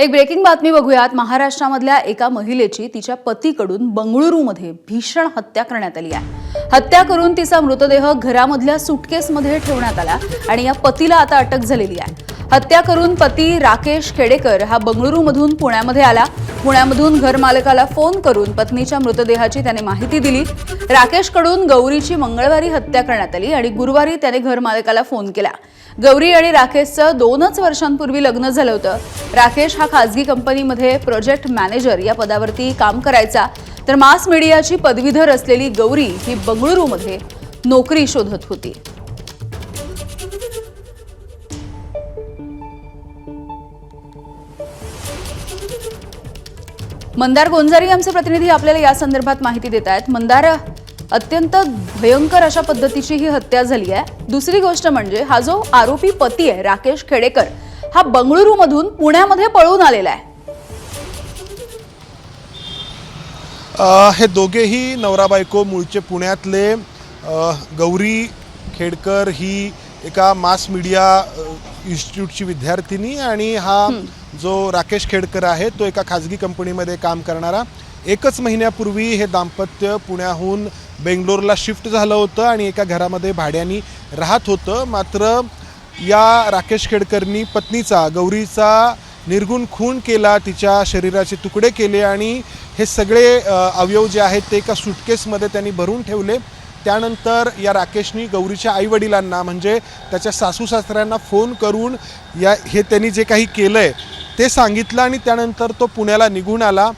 एक ब्रेकिंग बातमी बघूयात। महाराष्ट्रामधल्या एका महिलेची तिच्या पतीकडून बंगळुरूमध्ये भीषण हत्या करण्यात आली आहे। हत्या करून तिचा मृतदेह घरामधल्या सुटकेसमध्ये ठेवण्यात आला आणि या पतीला आता अटक झालेली आहे। हत्या करून पती राकेश खेडेकर हा बंगळुरूमधून पुण्यामध्ये आला। पुण्यामधून घरमालकाला फोन करून पत्नीच्या मृतदेहाची त्याने माहिती दिली। राकेशकडून गौरीची मंगळवारी हत्या करण्यात आली आणि गुरुवारी त्याने घरमालकाला फोन केला। गौरी आणि राकेशचं 2 वर्षांपूर्वी लग्न झालं होतं। राकेश हा खासगी कंपनीमध्ये प्रोजेक्ट मॅनेजर या पदावरती काम करायचा, तर मास मीडियाची पदवीधर असलेली गौरी ही बंगळुरूमध्ये नोकरी शोधत होती। मंदार गोंजारी आमचे प्रतिनिधी आपल्याला या संदर्भात माहिती देत आहेत। मंदार, अत्यंत भयंकर अशा पद्धतीची ही हत्या झाली आहे। दुसरी गोष्ट म्हणजे हा जो आरोपी पती आहे राकेश खेडेकर हा बंगळुरूमधून पुण्यामध्ये पळून आलेला आहे। हे दोघेही नवरा बायको मूळचे पुण्यातले। गौरी खेडकर ही एका मास मीडिया इन्स्टिट्यूटची विद्यार्थिनी आणि हा जो राकेश खेडकर आहे तो एका खाजगी कंपनीमध्ये काम करणारा। 1 महिन्यापूर्वी हे दाम्पत्य पुण्याहून बेंगलोरला शिफ्ट झालं होतं आणि एका घरामध्ये भाड्याने राहत होतं। मात्र या राकेश खेडकरनी पत्नीचा गौरीचा निर्गुण खून केला, तिच्या शरीराचे तुकडे केले आणि हे सगळे अवयव जे आहेत ते एका सुटकेसमध्ये त्यांनी भरून ठेवले। त्यानंतर या राकेशनी गौरीच्या आईवडिलांना म्हणजे त्याच्या सासू सासऱ्यांना फोन करून हे त्यांनी जे काही केलंय ते सांगितलं आणि त्यानंतर तो पुण्याला निघून आला।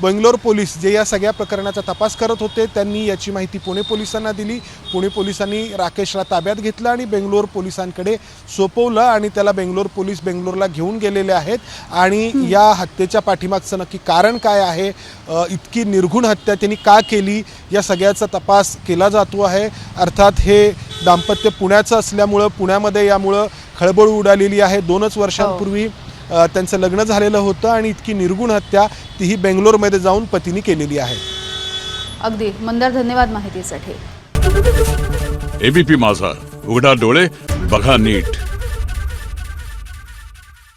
बेंगलोर पोलीस जे या सगळ्या प्रकरणाचा तपास करत होते त्यांनी याची माहिती पुणे पोलिसांना दिली। पुणे पोलिसांनी राकेशला ताब्यात घेतलं आणि बेंगलोर पोलिसांकडे सोपवलं आणि त्याला बेंगलोर पोलीस बेंगलोरला घेऊन गेलेले आहेत। आणि या हत्येच्या पाठीमागचं नक्की कारण काय आहे, इतकी निर्घुण हत्या त्यांनी का केली, या सगळ्याचा तपास केला जातो आहे। अर्थात हे दाम्पत्य पुण्याचं असल्यामुळं पुण्यामध्ये यामुळं खळबळ उडालेली आहे। 2 वर्षांपूर्वी त्यांचं लग्न झालेलं होतं आणि इतकी निर्गुण हत्या तीही बेंगलोरमध्ये जाऊन पतीने केलेली आहे। अगदी मंदार, धन्यवाद माहितीसाठी। एबीपी माझा, उघडा डोळे बघा नीट।